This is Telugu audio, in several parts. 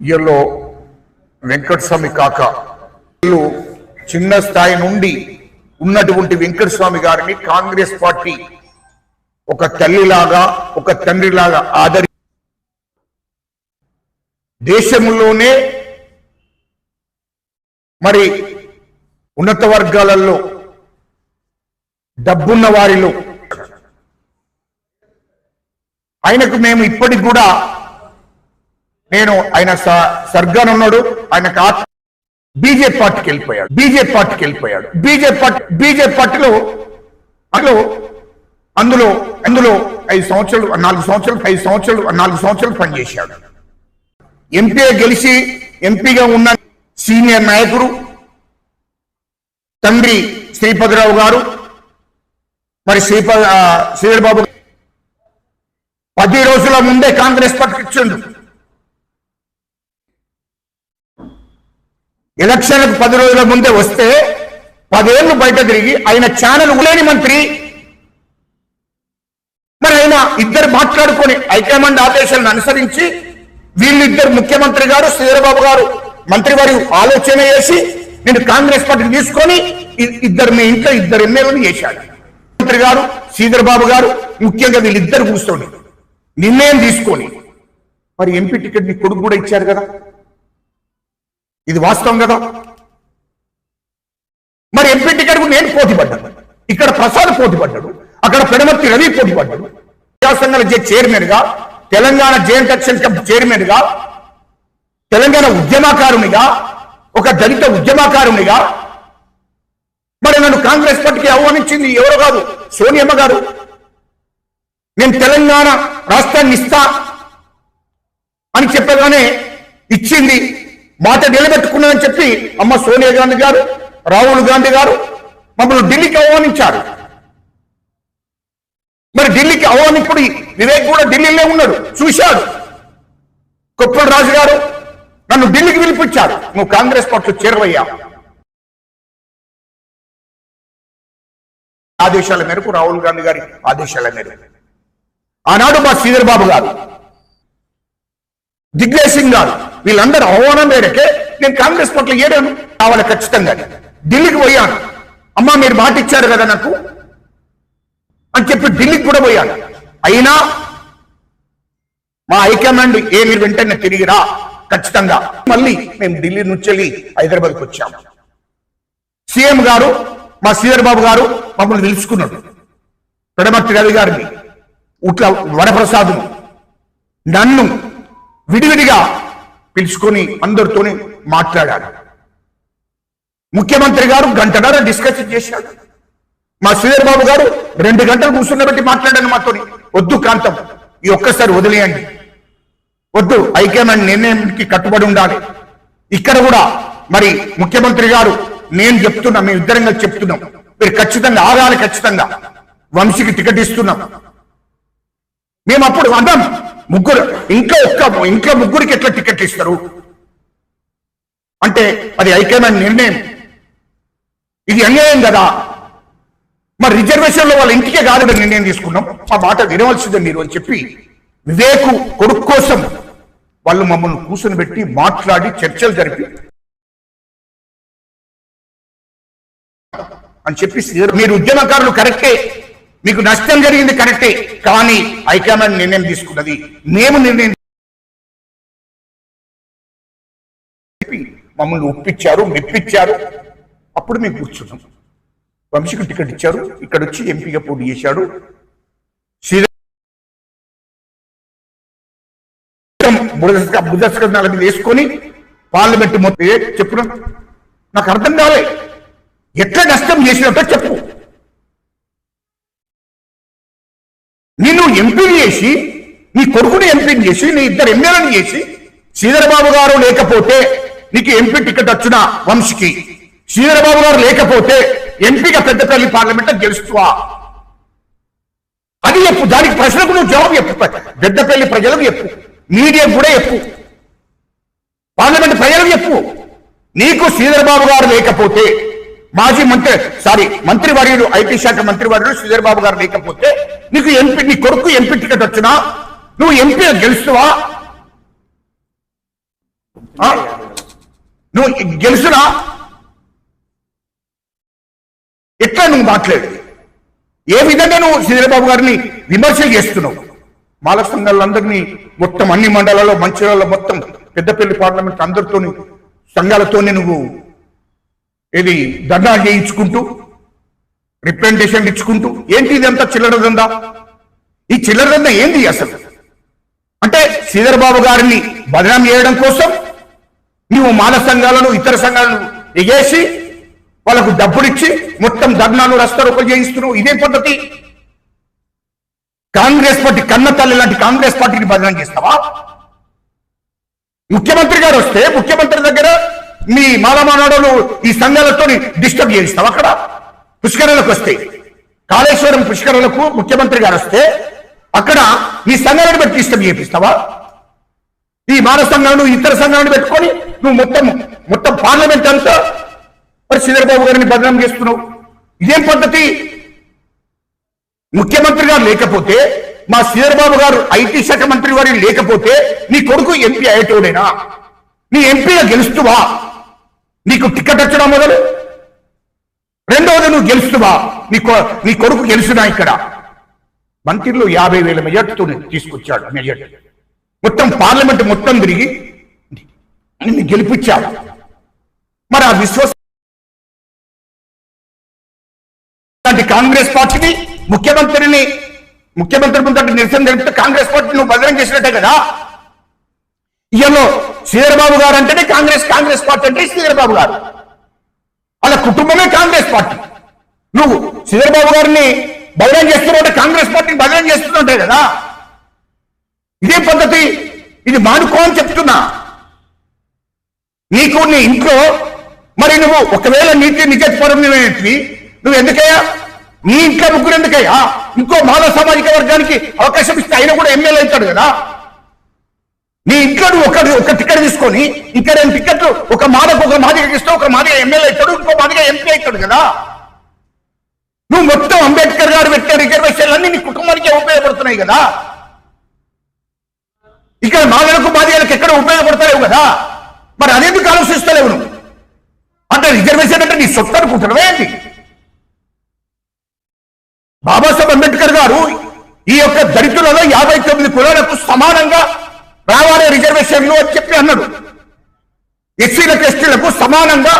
ఇయర్లో వెంకటస్వామి కాక చిన్న స్థాయి నుండి ఉన్నటువంటి వెంకటస్వామి గారిని కాంగ్రెస్ పార్టీ ఒక తల్లిలాగా ఒక తండ్రిలాగా ఆదరి దేశంలోనే మరి ఉన్నత వర్గాలలో డబ్బున్న వారిలో ఆయనకు మేము ఇప్పటికి కూడా ఆయన సర్గాన్ ఉన్నాడు, ఆయనకు బీజేపీ పార్టీకి వెళ్ళిపోయాడు. బీజేపీ పార్టీలో అందులో 4 సంవత్సరాలు పనిచేశాడు. ఎంపీ గెలిచి ఎంపీగా ఉన్న సీనియర్ నాయకుడు తండ్రి శ్రీపతిరావు గారు, మరి శ్రీధర్ బాబు 10 రోజుల ముందే కాంగ్రెస్ పార్టీకి ఇచ్చిండు. ఎలక్షన్లకు 10 రోజుల ముందే వస్తే 10 ఏళ్ళు బయట తిరిగి ఆయన ఛానల్ లేని మంత్రి. మరి ఆయన ఇద్దరు మాట్లాడుకొని హైకమాండ్ ఆదేశాలను అనుసరించి వీళ్ళిద్దరు ముఖ్యమంత్రి గారు శ్రీధర్ బాబు గారు మంత్రివారి ఆలోచన చేసి నేను కాంగ్రెస్ పార్టీని తీసుకొని మీ ఇంట్లో 2 ఎమ్మెల్యేలను చేశాడు. మంత్రి గారు శ్రీధర్ బాబు గారు ముఖ్యంగా వీళ్ళిద్దరు కూర్చొని నిర్ణయం తీసుకొని మరి ఎంపీ టికెట్ ని కొడుకు కూడా ఇచ్చారు కదా, ఇది వాస్తవం కదా. మరి ఎంపీ టికెట్ కు నేను పోటీ పడ్డాను, ఇక్కడ ప్రసాద్ పోటీ పడ్డాడు, అక్కడ పెడమర్తి రవి పోటీ పడ్డాడు. సంఘాల చైర్మన్ గా, Telangana giant action committee chairman గా, తెలంగాణ ఉద్యమకారునిగా, ఒక దళిత ఉద్యమకారునిగా మరి నన్ను కాంగ్రెస్ పార్టీకి ఆహ్వానించింది ఎవరో కాదు, సోనియమ్మ గారు. నేను తెలంగాణ రాష్ట్రాన్ని ఇస్తా అని చెప్పగానే ఇచ్చింది, మాట నిలబెట్టుకున్నానని చెప్పి అమ్మ సోనియా గాంధీ గారు, రాహుల్ గాంధీ గారు మమ్మల్ని ఢిల్లీకి ఆహ్వానించారు. మరి ఢిల్లీకి ఆహ్వానింపుడు వివేక్ కూడా ఢిల్లీలో ఉన్నాడు, చూశాడు. కొప్పల రాజు గారు నన్ను ఢిల్లీకి పిలిపించారు, నువ్వు కాంగ్రెస్ పార్టీలో చేరవయ్యా. ఆదేశాల మేరకు, రాహుల్ గాంధీ గారి ఆదేశాల మేరకు ఆనాడు మా శ్రీధర్ బాబు గారు, దిగ్విజయ్ సింగ్ గారు వీళ్ళందరూ ఆహ్వానం మేరకే నేను కాంగ్రెస్ పార్టీలో ఏడాను. కావాలి ఖచ్చితంగా ఢిల్లీకి పోయాను. అమ్మా మీరు మాట ఇచ్చారు కదా నాకు అని చెప్పి ఢిల్లీకి కూడా పోయాను. అయినా మా హైకమాండ్ మీరు వెంటనే తిరిగిరా ఖచ్చితంగా. మళ్ళీ మేము ఢిల్లీ నుంచి వెళ్ళి హైదరాబాద్కి వచ్చాము. సీఎం గారు మా శ్రీధర్ బాబు గారు మమ్మల్ని పిలుచుకున్నాడు. పెడమర్తి రవి గారిని, ఉట్ల వరప్రసాద్ను, నన్ను విడివిడిగా పిలుచుకొని అందరితోని మాట్లాడాడు. ముఖ్యమంత్రి గారు 1 గంటన్నర డిస్కషన్ చేశాడు. మా శ్రీధర్ బాబు గారు 2 గంటలు కూర్చున్నబట్టి మాట్లాడాను మాతోని. వద్దు కాంతం, ఈ ఒక్కసారి వదిలేయండి, వద్దు, హైకమాండ్ నిర్ణయానికి కట్టుబడి ఉండాలి. ఇక్కడ కూడా మరి ముఖ్యమంత్రి గారు నేను చెప్తున్నా, మేము ఇద్దరంగా చెప్తున్నాం, మీరు ఖచ్చితంగా ఆగాలి, ఖచ్చితంగా వంశీకి టికెట్ ఇస్తున్నాం. మేము అప్పుడు అన్నాం, ముగ్గురు ఇంట్లో ముగ్గురికి ఎట్లా టికెట్ ఇస్తారు అంటే అది హైకమాండ్ నిర్ణయం, ఇది అన్యాయం కదా. మరి రిజర్వేషన్ లో వాళ్ళ ఇంటికే కాదు నిర్ణయం తీసుకున్నాం, మా మాట వినవలసిందే మీరు అని చెప్పి వివేకు కొడుకు కోసం వాళ్ళు మమ్మల్ని కూర్చొని పెట్టి మాట్లాడి చర్చలు జరిపి అని చెప్పి, మీరు ఉద్యమకారులు కరెక్టే, మీకు నష్టం జరిగింది కరెక్టే, కానీ హైకమాండ్ నిర్ణయం తీసుకున్నది, మేము నిర్ణయం మమ్మల్ని ఒప్పించారు, మెప్పించారు. అప్పుడు మేము కూర్చున్నాం. వంశీకి టికెట్ ఇచ్చారు, ఇక్కడ వచ్చి ఎంపీగా పోటీ చేశాడు. బుధస్కరణాల మీద వేసుకొని పార్లమెంట్ మొత్తం చెప్పున్నాం. నాకు అర్థం కాలే, ఎట్లా నష్టం చేసినట్టు చెప్పు. నిన్ను ఎంపీని చేసి, నీ కొడుకుని ఎంపీని చేసి, నీ 2 ఎమ్మెల్యేలను చేసి, శ్రీధర్ బాబు గారు లేకపోతే నీకు ఎంపీ టికెట్ వచ్చిన వంశీకి, శ్రీధర్ బాబు గారు లేకపోతే ఎంపీగా పెద్దపల్లి పార్లమెంట్ గెలుస్తువా? అది చెప్పు, దానికి ప్రశ్నకు నువ్వు జవాబు చెప్పు. పెద్దపల్లి ప్రజలకు చెప్పు, మీడియా కూడా చెప్పు, పార్లమెంట్ ప్రజలకు చెప్పు. నీకు శ్రీధర్ బాబు గారు లేకపోతే, మాజీ మంత్రివర్యుడు ఐటీ శాఖ మంత్రివర్యుడు శ్రీధర్ బాబు గారు లేకపోతే నీకు ఎంపీ, నీ కొడుకు ఎంపీ టికెట్ వచ్చినా నువ్వు ఎంపీ గెలుస్తావా? నువ్వు గెలుసునా ఎట్లా నువ్వు మాట్లాడేది? ఏ విధంగా నువ్వు శ్రీధరబాబు గారిని విమర్శలు చేస్తున్నావు? మాల సంఘాలందరినీ మొత్తం అన్ని మండలాల్లో మంచిర్యాలలో మొత్తం పెద్దపల్లి పార్లమెంట్ అందరితో సంఘాలతోనే నువ్వు ఏది ధర్నాలు చేయించుకుంటూ రిప్రజెంటేషన్ ఇచ్చుకుంటూ ఏంటి ఇదంతా చిల్లర దందా? ఈ చిల్లర దందా ఏంటి అసలు? అంటే శ్రీధరబాబు గారిని బదనాం చేయడం కోసం నువ్వు మాల సంఘాలను ఇతర సంఘాలను ఎగేసి వాళ్ళకు డబ్బులిచ్చి మొత్తం ధర్నాలు రస్తారోకలు చేయిస్తున్నావు. ఇదే పద్ధతి? కాంగ్రెస్ పార్టీ కన్న తల్లి లాంటి కాంగ్రెస్ పార్టీని బదనాం చేస్తావా? ముఖ్యమంత్రి గారు వస్తే ముఖ్యమంత్రి దగ్గర మీ మాలమానాడులు ఈ సంఘాలతో డిస్టర్బ్ చేయిస్తావు. అక్కడ పుష్కరాలకు వస్తే కాళేశ్వరం పుష్కరాలకు ముఖ్యమంత్రి గారు వస్తే అక్కడ నీ సంఘాలను పెట్టి డిస్టర్బ్ చేపిస్తావా? ఈ మాల సంఘాలను ఇతర సంఘాలను పెట్టుకొని నువ్వు మొత్తం పార్లమెంట్ అంతా మరి శ్రీధరబాబు గారిని బదనాం చేస్తున్నావు. ఇదేం పద్ధతి? ముఖ్యమంత్రి గారు లేకపోతే మా శ్రీధరబాబు గారు ఐటీ శాఖ మంత్రి వారి లేకపోతే నీ కొడుకు ఎంపీ అయ్యేటోడేనా? నీ ఎంపీగా గెలుస్తువా? నీకు టికెట్ వచ్చడం మొదలు. రెండవది నువ్వు గెలుస్తువా? నీ కొడుకు గెలుస్తున్నా ఇక్కడ మంత్రిలో 50,000 మెజార్టీతో తీసుకొచ్చాడు. మెజార్టీ మొత్తం పార్లమెంట్ మొత్తం తిరిగి నిన్ను గెలిపించాడు. మరి ఆ కాంగ్రెస్ పార్టీని ముఖ్యమంత్రి ముందు నిరసన జరిపితే కాంగ్రెస్ పార్టీ నువ్వు బదనం చేసినట్టే కదా. ఇయలో శ్రీధరబాబు గారు అంటేనే కాంగ్రెస్ పార్టీ అంటే శ్రీధరబాబు గారు వాళ్ళ కుటుంబమే కాంగ్రెస్ పార్టీ. నువ్వు శ్రీధరబాబు గారిని బదనం చేస్తున్నట్టే కాంగ్రెస్ పార్టీని బదనం చేస్తున్నట్టే కదా. ఇదే పద్ధతి. ఇది మానుకో అని చెప్తున్నా. నీకు నీ ఇంట్లో మరి నువ్వు ఒకవేళ నీతి నిజపరమైనవి నువ్వు ఎందుకయ్యా నీ ఇంట్లో ముగ్గురు ఎందుకయ్యా ఇంకో మానవ సామాజిక వర్గానికి అవకాశం ఇస్తే ఆయన కూడా ఎమ్మెల్యే అవుతాడు కదా. నీ ఇంట్లో నువ్వు ఒక టికెట్ తీసుకొని ఇంకా 2 టికెట్లు ఒక మాదిగకి ఇస్తే ఒక మాదిగ ఎమ్మెల్యే అవుతాడు, ఇంకో మాదిగ ఎంపీ అవుతాడు కదా. నువ్వు మొత్తం అంబేద్కర్ గారు పెట్టిన రిజర్వేషన్లన్నీ నీ కుటుంబానికే ఉపయోగపడుతున్నాయి కదా. ఇక్కడ మాదిగలకు మాదిగలకు ఎక్కడ ఉపయోగపడతలేవు కదా. మరి అదెందుకు ఆలోచిస్తలేవు నువ్వు? అంటే రిజర్వేషన్ అంటే నీ సొత్తు అనుకుంటున్నావే ఏంటి? బాబాసాహెబ్ అంబేద్కర్ గారు ఈ యొక్క దళితులలో 59 కులాలకు సమానంగా రావాలి రిజర్వేషన్లు అని చెప్పి అన్నాడు. ఎస్సీలకు ఎస్టీలకు సమానంగా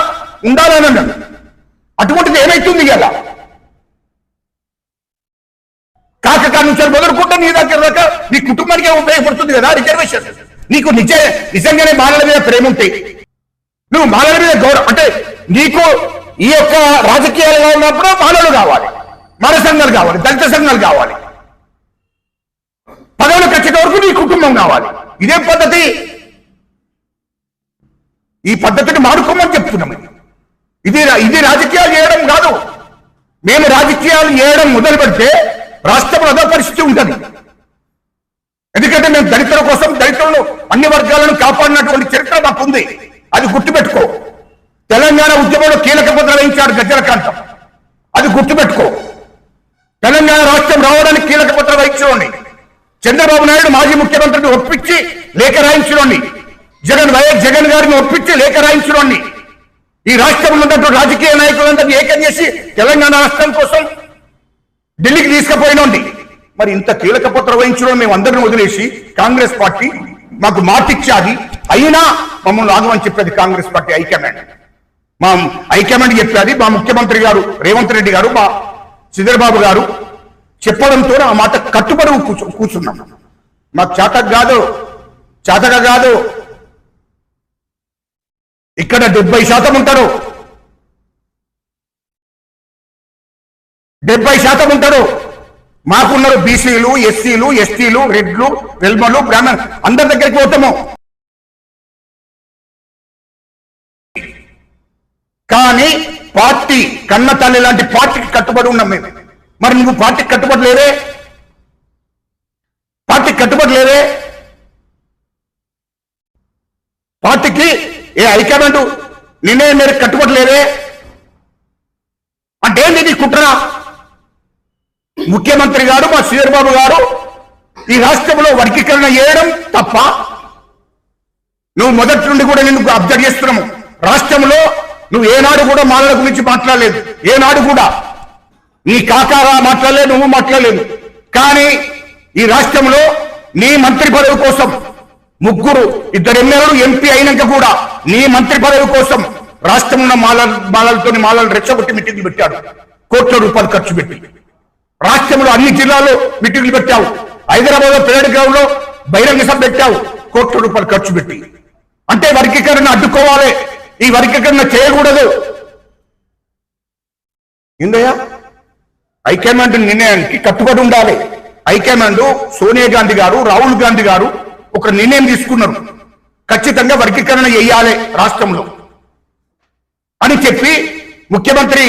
ఉండాలని అన్నాడు. అటువంటిది ఏమైతుంది ఇలా? కాకకా నుంచి మొదలుకుంటే నీ దగ్గర దాకా నీ కుటుంబానికే ఉపయోగపడుతుంది కదా రిజర్వేషన్. నీకు నిజంగానే మాలల మీద ప్రేమ ఉంటే నువ్వు మాలల మీద గౌరవం అంటే నీకు ఈ యొక్క రాజకీయాలుగా ఉన్నప్పుడు మాలలు కావాలి, మాల సంఘాలు కావాలి, దళిత సంఘాలు కావాలి, పదవులు కచ్చేట వరకు నీ కుటుంబం కావాలి. ఇదేం పద్ధతి? ఈ పద్ధతిని మానుకోమని చెప్తున్నాం. ఇది రాజకీయాలు చేయడం కాదు. మేము రాజకీయాలు చేయడం మొదలు పెడితే రాష్ట్రంలో అదో పరిస్థితి ఉంటుంది. ఎందుకంటే మేము దళితుల కోసం దళితులను అన్ని వర్గాలను కాపాడినటువంటి చరిత్ర మాకుంది. అది గుర్తుపెట్టుకో. తెలంగాణ ఉద్యమంలో కీలక పాత్ర వహించాడు గజ్జలకాంతం. అది గుర్తుపెట్టుకో. తెలంగాణ రాష్ట్రం రావడానికి కీలక పాత్ర వహించండి. చంద్రబాబు నాయుడు మాజీ ముఖ్యమంత్రిని ఒప్పించి లేఖ రాయించండి. జగన్ గారిని ఒప్పించి లేఖ రాయించండి. ఈ రాష్ట్రంలో ఉన్నటువంటి రాజకీయ నాయకులందరినీ ఏకం చేసి తెలంగాణ రాష్ట్రం కోసం ఢిల్లీకి తీసుకుపోయినండి. మరి ఇంత కీలక పాత్ర వహించడం మేము అందరిని వదిలేసి కాంగ్రెస్ పార్టీ మాకు మాటిచ్చాది అయినా మమ్మల్ని ఆగమని చెప్పేది కాంగ్రెస్ పార్టీ హైకమాండ్. మా హైకమాండ్ చెప్పేది మా ముఖ్యమంత్రి గారు రేవంత్ రెడ్డి గారు మా శ్రీధరబాబు గారు చెప్పడంతో ఆ మాట కట్టుబడి కూర్చున్నాం. మాకు చేతగా కాదు. ఇక్కడ 70% ఉంటారు, 70% ఉంటారు. మాకున్నారు బీసీలు, ఎస్సీలు, ఎస్టీలు, రెడ్లు, వెల్మలు, బ్రాహ్మణ్ అందరి దగ్గరికి పోతాము. కానీ పార్టీ కన్న తల్లి లాంటి పార్టీకి కట్టుబడి ఉన్నాం మేము. మరి నువ్వు పార్టీకి కట్టుబడి లేవే. పార్టీకి ఏ హైకమాండ్ నిర్ణయం మేరకు కట్టుబడి లేవే అంటే ఏంటి కుట్ర? ముఖ్యమంత్రి గారు మా శ్రీధరబాబు గారు ఈ రాష్ట్రంలో వర్గీకరణ చేయడం తప్ప నువ్వు మొదటి నుండి కూడా నేను అబ్జర్వ్ చేస్తున్నాము. రాష్ట్రంలో నువ్వు ఏనాడు కూడా మాలల గురించి మాట్లాడలేదు, ఏనాడు కూడా నీ కాకారా మాట్లాడలేదు, నువ్వు మాట్లాడలేదు. కానీ ఈ రాష్ట్రంలో నీ మంత్రి పదవి కోసం ఇద్దరు ఎమ్మెల్యేలు ఎంపీ అయినాక కూడా నీ మంత్రి పదవి కోసం రాష్ట్రంలో మాలలు రెచ్చగొట్టి మీటింగ్లు పెట్టాడు. కోట్ల రూపాయలు ఖర్చు పెట్టి రాష్ట్రంలో అన్ని జిల్లాల్లో మీటింగ్లు పెట్టావు. హైదరాబాద్ లో పెరేడ్ గ్రౌండ్ లో బహిరంగ సభ పెట్టావు కోట్ల రూపాయలు ఖర్చు పెట్టి. అంటే వర్గీకరణ అడ్డుకోవాలి, ఈ వర్గీకరణ చేయకూడదు. ఏందయ్యా హైకమాండ్ నిర్ణయానికి కట్టుబడి ఉండాలి. హైకమాండ్ సోనియా గాంధీ గారు, రాహుల్ గాంధీ గారు ఒక నిర్ణయం తీసుకున్నారు, ఖచ్చితంగా వర్గీకరణ చేయాలి రాష్ట్రంలో అని చెప్పి ముఖ్యమంత్రి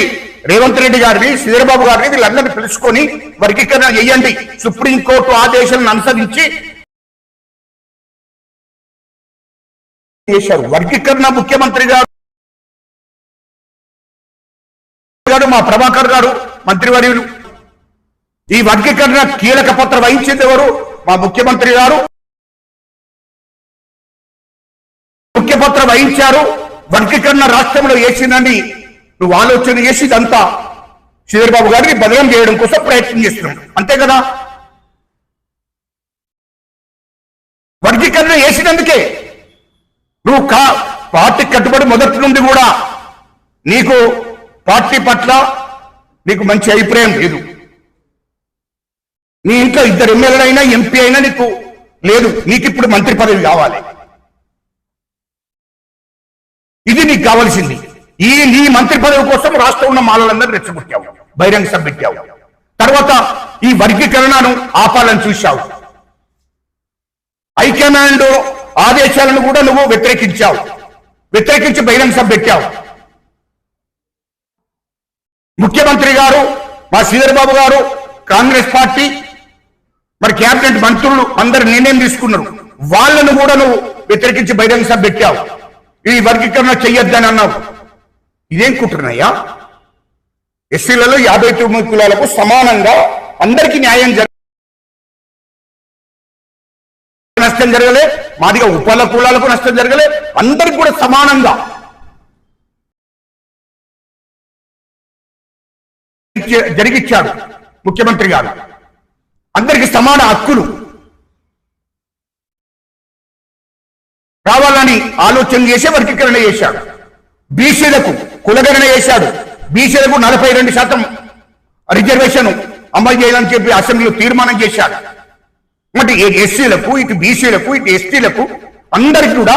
రేవంత్ రెడ్డి గారిని, శ్రీధరబాబు గారిని వీళ్ళందరినీ పిలుచుకొని వర్గీకరణ చేయండి, సుప్రీంకోర్టు ఆదేశాలను అనుసరించి చేశారు. వర్గీకరణ ముఖ్యమంత్రి గారు, మా ప్రభాకర్ గారు మంత్రివర్యులు, ఈ వర్గీకరణ కీలక పాత్ర వహించేది ఎవరు? మా ముఖ్యమంత్రి గారు ముఖ్య పాత్ర వహించారు. వర్గీకరణ రాష్ట్రంలో వేసిందని నువ్వు ఆలోచన చేసి ఇదంతా శ్రీధరబాబు గారిని బదలం చేయడం కోసం ప్రయత్నం చేస్తున్నాం, అంతే కదా? వర్గీకరణ వేసినందుకే నువ్వు పార్టీ కట్టుబడి మొదటి నుండి కూడా నీకు పార్టీ పట్ల నీకు మంచి అభిప్రాయం లేదు. నీ ఇంట్లో ఇద్దరు ఎమ్మెల్యేలైనా ఎంపీ అయినా నీకు లేదు. నీకు ఇప్పుడు మంత్రి పదవి కావాలి, ఇది నీకు కావాల్సింది. నీ మంత్రి పదవి కోసం రాష్ట్రంలో ఉన్న మాలలందరూ రెచ్చగొట్టావు, బహిరంగ సభ పెట్టావు. తర్వాత ఈ వర్గీకరణను ఆపాలని చూశావు. హైకమాండ్ ఆదేశాలను కూడా నువ్వు వ్యతిరేకించి బహిరంగ సభ పెట్టావు. ముఖ్యమంత్రి గారు, మా శ్రీధరబాబు గారు, కాంగ్రెస్ పార్టీ మరి క్యాబినెట్ మంత్రులు అందరు నిర్ణయం తీసుకున్నారు, వాళ్ళను కూడా నువ్వు వ్యతిరేకించి బహిరంగ సభ పెట్టావు. ఈ వర్గీకరణ చెయ్యొద్దని అన్నావు. ఇదేం కుట్రనయ్యా? ఎస్సీలలో 59 కులాలకు సమానంగా అందరికీ న్యాయం నష్టం జరగలే, మాదిగా ఉపల కులాలకు నష్టం జరగలే, అందరికి కూడా సమానంగా జరిగిచ్చాడు ముఖ్యమంత్రి గారు. అందరికి సమాన హక్కులు రావాలని ఆలోచన చేసే వర్గీకరణ చేశాడు. బీసీలకు కులగణన చేశాడు. బీసీలకు 42% రిజర్వేషన్ అమలు చేయాలని చెప్పి అసెంబ్లీలో తీర్మానం చేశాడు. అంటే ఎస్సీలకు, ఇటు బీసీలకు, ఇటు ఎస్టీలకు అందరికి కూడా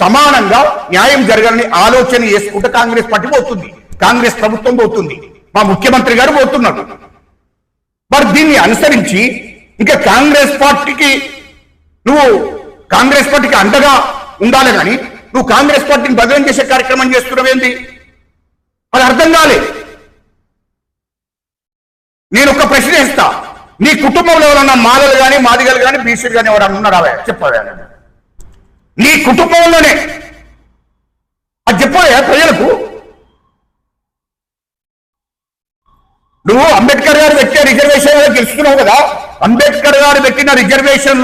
సమానంగా న్యాయం జరగాలని ఆలోచన చేసుకుంటే కాంగ్రెస్ పార్టీ పోతుంది, కాంగ్రెస్ ప్రభుత్వం పోతుంది, మా ముఖ్యమంత్రి గారు పోతున్నారు. మరి దీన్ని అనుసరించి ఇంకా కాంగ్రెస్ పార్టీకి అండగా ఉండాలి కానీ నువ్వు కాంగ్రెస్ పార్టీని బదలం చేసే కార్యక్రమం చేస్తున్నావేంటి? అది అర్థం కాలే. నేను ఒక ప్రశ్న వేస్తా, నీ కుటుంబంలో ఎవరన్నా మాలలు కానీ, మాదిగలు కానీ, బీసీలు కానీ ఎవరన్నా ఉన్నారా? చెప్పవా? నీ కుటుంబంలోనే అది చెప్పవా ప్రజలకు? నువ్వు అంబేద్కర్ గారు పెట్టిన రిజర్వేషన్ గెలుస్తున్నావు కదా, అంబేద్కర్ గారు పెట్టిన రిజర్వేషన్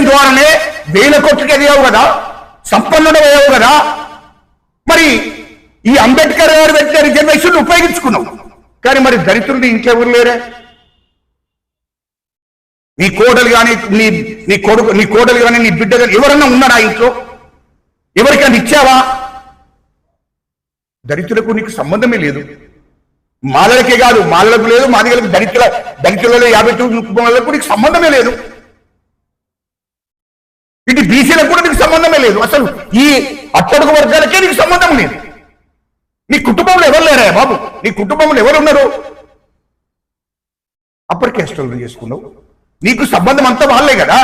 ద్వారానే 1000 కోట్లకి ఎదిగావు కదా, సంపన్నుడు అయ్యావు కదా. మరి ఈ అంబేద్కర్ గారు పెట్టిన రిజర్వేషన్ ఉపయోగించుకున్నావు, కానీ మరి దళితులు ఇంకెవరు లేరే? నీ కోడలు కానీ, నీ కోడలు కానీ, నీ బిడ్డ కానీ ఎవరన్నా ఉన్నారా ఇంట్లో? ఎవరికైనా ఇచ్చావా? దళితులకు నీకు సంబంధమే లేదు. మాలలకే కాదు, మాలలకు లేదు, మాదిగలకు, దళితులలో 52 కుటుంబాలకు నీకు సంబంధమే లేదు. ఇటు బీసీలకు కూడా నీకు సంబంధమే లేదు. అసలు ఈ అట్టడుగు వర్గాలకే నీకు సంబంధం లేదు. నీ కుటుంబంలో ఎవరు లేరా బాబు? నీ కుటుంబంలో ఎవరున్నారు? అప్పర్ క్యాస్టులు చేసుకున్నావు, నీకు సంబంధం అంతా వాళ్ళే కదా.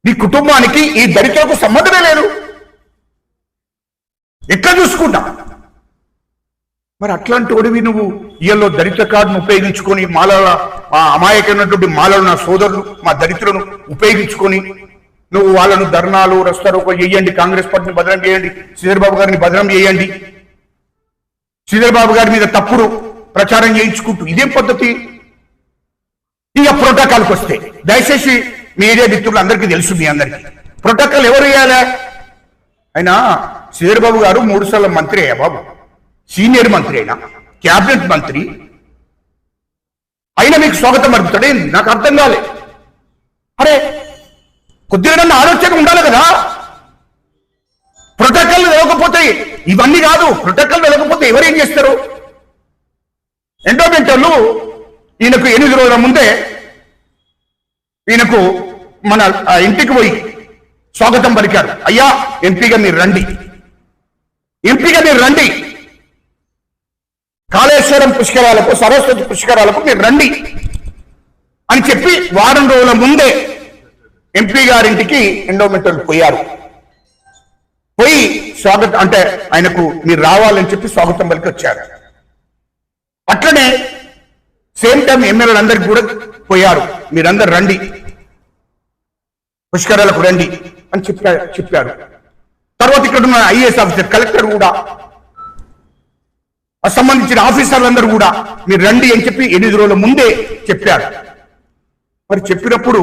నీ కుటుంబానికి ఈ దళితులకు సంబంధమే లేదు. ఎట్లా చూసుకుంటా? మరి అట్లాంటి ఒడివి నువ్వు ఇళ్ళలో దళిత కార్డును ఉపయోగించుకొని మాలల అమాయకమైనటువంటి మాలలు, నా సోదరులు, మా దళితులను ఉపయోగించుకొని నువ్వు వాళ్ళను ధర్నాలు, రస్తారోకో చేయండి, కాంగ్రెస్ పార్టీని బదనం చేయండి, శ్రీధరబాబు గారిని బదనం చేయండి, శ్రీధరబాబు గారి మీద తప్పుడు ప్రచారం చేయించుకుంటూ ఇదేం పద్ధతి? ఇక ప్రోటోకాల్కి వస్తే దయచేసి మీడియా మిత్రులు అందరికీ తెలుసు, మీ అందరికీ ప్రోటోకాల్ ఎవరు వేయాలి? అయినా శ్రీధర్బాబు గారు 3 సార్లు మంత్రి అయ్యా బాబు, సీనియర్ మంత్రి అయినా, క్యాబినెట్ మంత్రి అయినా మీకు స్వాగతం అడుగుతాడే? నాకు అర్థం కాలే. అరే కొద్దిగా ఆలోచన ఉండాలి కదా. ప్రోటోకాల్ వెళ్ళకపోతే ఇవన్నీ కాదు. ప్రోటోకాల్ వెళ్ళకపోతే ఎవరేం చేస్తారు? ఎండోమెంట్ వాళ్ళు ఈయనకు 8 రోజుల ముందే ఈయనకు మన ఇంటికి పోయి స్వాగతం పలికారు. అయ్యా ఎంపీగా మీరు రండి, ఎంపీగా మీరు రండి, కాళేశ్వరం పుష్కరాలకు, సరస్వతి పుష్కరాలకు మీరు రండి అని చెప్పి వారం రోజుల ముందే ఎంపీ గారింటికి ఎండోమెంట్ వాళ్ళు పోయారు. పోయి స్వాగతం అంటే ఆయనకు మీరు రావాలని చెప్పి స్వాగతం పలికి వచ్చారు. అట్లనే సేమ్ టైం ఎమ్మెల్యేలు అందరికి కూడా పోయారు, మీరందరు రండి, పుష్కరాలకు రండి అని చెప్పారు. తర్వాత ఇక్కడ ఉన్న ఐఏఎస్ ఆఫీసర్, కలెక్టర్ కూడా, సంబంధించిన ఆఫీసర్లందరూ కూడా మీరు రండి అని చెప్పి 8 రోజుల ముందే చెప్పారు. మరి చెప్పినప్పుడు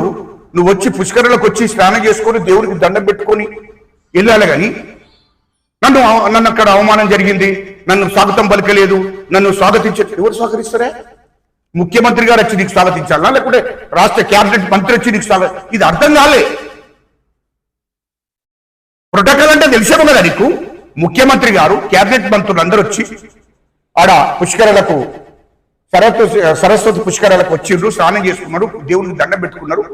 నువ్వు వచ్చి పుష్కరాలకు వచ్చి స్నానం చేసుకొని దేవుడికి దండం పెట్టుకొని వెళ్ళాలి. కానీ నన్ను అక్కడ అవమానం జరిగింది, నన్ను స్వాగతం పలకలేదు, నన్ను స్వాగతించే ఎవరు స్వాగతిస్తారే? ముఖ్యమంత్రి గారు వచ్చి నీకు స్వాగతించాలా, లేకుంటే రాష్ట్ర క్యాబినెట్ మంత్రి వచ్చి నీకు స్వాగతం? ఇది అర్థం కాలే. ప్రోటోకాల్ అంటే తెలిసేమో కదా నీకు. ముఖ్యమంత్రి గారు, క్యాబినెట్ మంత్రులు అందరూ వచ్చి ఆడ పుష్కరాలకు, సరస్వతి పుష్కరాలకు వచ్చిండ్రు, స్నానం చేసుకున్నారు, దేవుడికి దండం పెట్టుకున్నారు,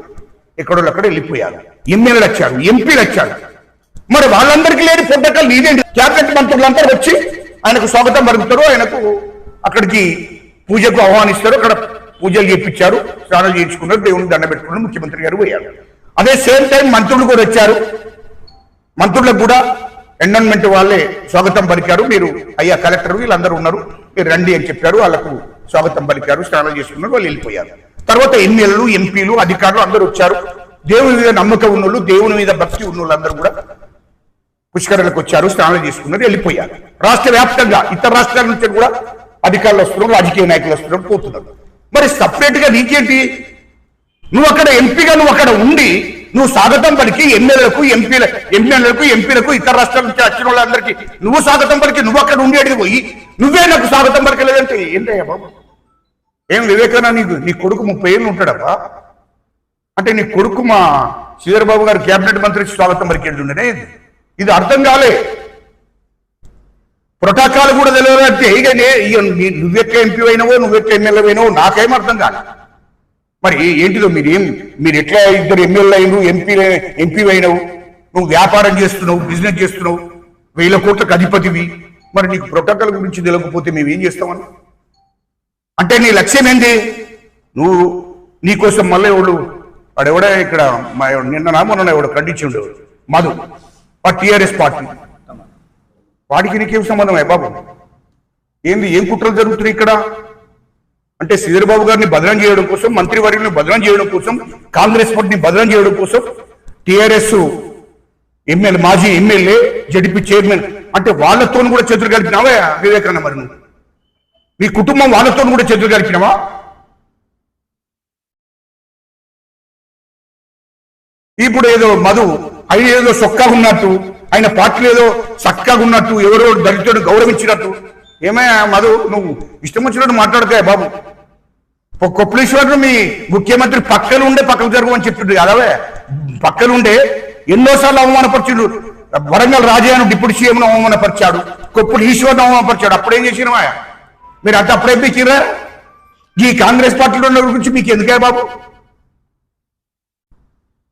ఎక్కడో అక్కడ వెళ్ళిపోయారు. ఎమ్మెల్యేలు వచ్చారు, ఎంపీలు వచ్చారు. మరి వాళ్ళందరికీ లేని ప్రోటోకాల్ నీదేంటి? క్యాబినెట్ మంత్రులందరూ వచ్చి ఆయనకు స్వాగతం పలుకుతారు, ఆయనకు అక్కడికి పూజకు ఆహ్వానిస్తారు, అక్కడ పూజలు చేయించారు, స్నానాలు చేయించుకున్నారు, దేవుడికి దండం పెట్టుకున్నారు, ముఖ్యమంత్రి గారు పోయారు. అదే సేమ్ టైం మంత్రులు కూడా వచ్చారు. మంత్రులకు కూడా ఎండోన్మెంట్ వాళ్ళే స్వాగతం పలికారు. మీరు అయ్యా కలెక్టర్ వీళ్ళందరూ ఉన్నారు, మీరు రండి అని చెప్పారు. వాళ్ళకు స్వాగతం పలికారు, స్నానాలు చేసుకున్నారు, వాళ్ళు వెళ్ళిపోయారు. తర్వాత ఎమ్మెల్యేలు, ఎంపీలు, అధికారులు అందరూ వచ్చారు. దేవుని మీద నమ్మకం ఉన్నోళ్ళు, దేవుని మీద భక్తి ఉన్నోళ్ళు అందరూ కూడా పుష్కరాలకు వచ్చారు, స్నానాలు చేసుకున్నారు, వెళ్ళిపోయారు. రాష్ట్ర వ్యాప్తంగా ఇతర రాష్ట్రాల నుంచి కూడా అధికారులు వస్తున్నారు, రాజకీయ నాయకులు వస్తున్నారు, పోతున్నారు. మరి సపరేట్ గా నీకేంటి? నువ్వు అక్కడ ఎంపీగా నువ్వు అక్కడ ఉండి నువ్వు స్వాగతం పలికి ఎమ్మెల్యేలకు, ఎంపీలకు, ఇతర రాష్ట్రాల నుంచి వచ్చిన వాళ్ళందరికీ నువ్వు స్వాగతం పలికి నువ్వు అక్కడ ఉండేటికి పోయి నువ్వే నాకు స్వాగతం పలికలేదంటే ఏంటయ్యా బాబు? ఏం వివేకానంద నీ కొడుకు 30 ఏళ్ళు ఉంటాడబ్బా అంటే నీ కొడుకు మా శ్రీధర్బాబు గారు క్యాబినెట్ మంత్రికి స్వాగతం పలికేటుండే? ఇది అర్థం కాలే. ప్రోటోకాల్ కూడా తెలియదంటే నువ్వెక్క ఎంపీ అయినవో, నువ్వెక్క ఎమ్మెల్యే అయినవో నాకేం అర్థం కాదు. మరి ఏంటిదో మీరు ఎట్లా 2 ఎమ్మెల్యేలు అయినవు, ఎంపీ అయినవు, నువ్వు వ్యాపారం చేస్తున్నావు, బిజినెస్ చేస్తున్నావు, 1000 కోట్లకు అధిపతివి. మరి నీకు ప్రోటోకాల్ గురించి తెలియకపోతే మేమేం చేస్తామని? అంటే నీ లక్ష్యం ఏంటి? నువ్వు నీకోసం మళ్ళీ వాడెవడా ఇక్కడ మొన్న ఎవడో ఖండించిండు, మధు, టీఆర్ఎస్ పార్టీ, వాడికి నీకేం సంబంధం బాబు? ఏం కుట్రలు జరుగుతున్నాయి ఇక్కడ? అంటే శ్రీధర్బాబు గారిని బదనం చేయడం కోసం, మంత్రివర్యులను బదనం చేయడం కోసం, కాంగ్రెస్ పార్టీని బదనం చేయడం కోసం టీఆర్ఎస్ మాజీ ఎమ్మెల్యే, జడిపి చైర్మన్ అంటే వాళ్ళతో కూడా చేతులు కలిపినావా వివేకానంద? మరి నువ్వు మీ కుటుంబం వాళ్ళతో కూడా చేతులు కలిపినావా? ఇప్పుడు ఏదో మధు ఆయన ఏదో సొక్కగా ఉన్నట్టు, ఆయన పార్టీలు ఏదో చక్కగా ఉన్నట్టు, ఎవరో దళితుడు గౌరవించినట్టు. ఏమయ్యా మధు, నువ్వు ఇష్టం వచ్చినట్టు మాట్లాడతాయా బాబు? కొప్పలేశ్వరం మీ ముఖ్యమంత్రి పక్కన జరగమని చెప్తుండ్రు కదవే. పక్కనుండే ఎన్నోసార్లు అవమానపరిచిండు. వరంగల్ రాజయ్యను డిప్యూటీ సీఎంను అవమానపరిచాడు, కొప్పుడు ఈశ్వర్ను అవమానపరిచాడు. అప్పుడేం చేసినవా? మీరు అంతా అప్పుడేం తెచ్చిరా? ఈ కాంగ్రెస్ పార్టీలో ఉన్న గురించి మీకు ఎందుకే బాబు?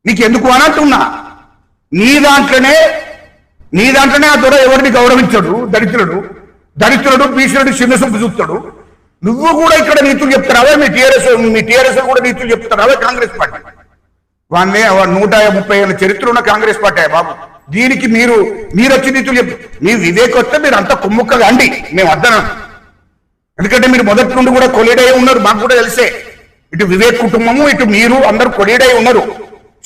నీకెందుకు అని అంటున్నా. నీ దాంట్లోనే ఆ దొర ఎవరిని గౌరవించాడు? దరిద్రుడు, భీషణుడు, చిన్న సొంపు చూస్తాడు. నువ్వు కూడా ఇక్కడ నీతులు చెప్తున్నావా? మీ టీఆర్ఎస్ కూడా నీతులు చెప్తున్నావా? కాంగ్రెస్ పార్టీ వాడిని 130 ఏళ్ళ చరిత్ర ఉన్న కాంగ్రెస్ పార్టీ బాబు. దీనికి మీరు వచ్చి నీతులు మీ వివేక్ వస్తే మీరు అంతా కుమ్ముక్కగా అండి, మేము అర్థనం. ఎందుకంటే మీరు మొదటి నుండి కూడా కొలీడై ఉన్నారు, మాకు కూడా తెలిసే. ఇటు వివేక్ కుటుంబము, ఇటు మీరు అందరూ కొలీడై ఉన్నారు.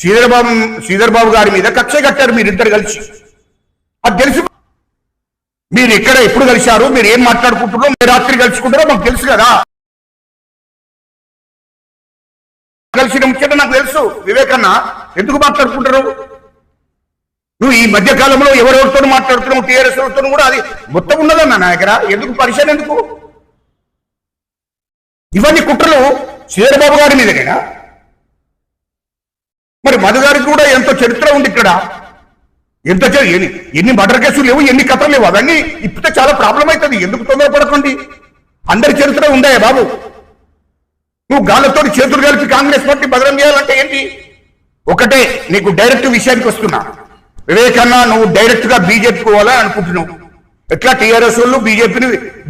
శ్రీధర్బాబు గారి మీద కక్ష కట్టారు మీరిద్దరు కలిసి. అది తెలుసు. మీరు ఎక్కడ ఎప్పుడు కలిశారు, మీరు ఏం మాట్లాడుకుంటున్నారో, మీరు రాత్రి కలుసుకుంటారో మాకు తెలుసు కదా. కలిసిన ముఖ్యత నాకు తెలుసు. వివేకన్న ఎందుకు మాట్లాడుకుంటారు? నువ్వు ఈ మధ్య కాలంలో ఎవరెవరితో మాట్లాడుతున్నావు, టీఆర్ఎస్ వాళ్ళతో కూడా అది మొత్తం ఉన్నదన్న నా దగ్గర. ఎందుకు పరిచయం, ఎందుకు ఇవన్నీ కుట్రలు శ్రీధరబాబు గారి మీదనేనా? మరి మధు గారికి కూడా ఎంతో చరిత్ర ఉంది ఇక్కడ. ఎంత ఎన్ని మర్డర్ కేసులు లేవు, ఎన్ని కథలు లేవు. అవన్నీ ఇప్పుడే చాలా ప్రాబ్లం అవుతుంది. ఎందుకు తొందరపడకండి, అందరి చరిత్ర ఉందా బాబు? నువ్వు గాలతో చేతులు కలిపి కాంగ్రెస్ పార్టీ బదనం చేయాలంటే ఏంటి? ఒకటే, నీకు డైరెక్ట్ విషయానికి వస్తున్నా. వివేకన్నా, నువ్వు డైరెక్ట్ గా బీజేపీ పోవాలని అనుకుంటున్నావు. ఎట్లా టీఆర్ఎస్ వాళ్ళు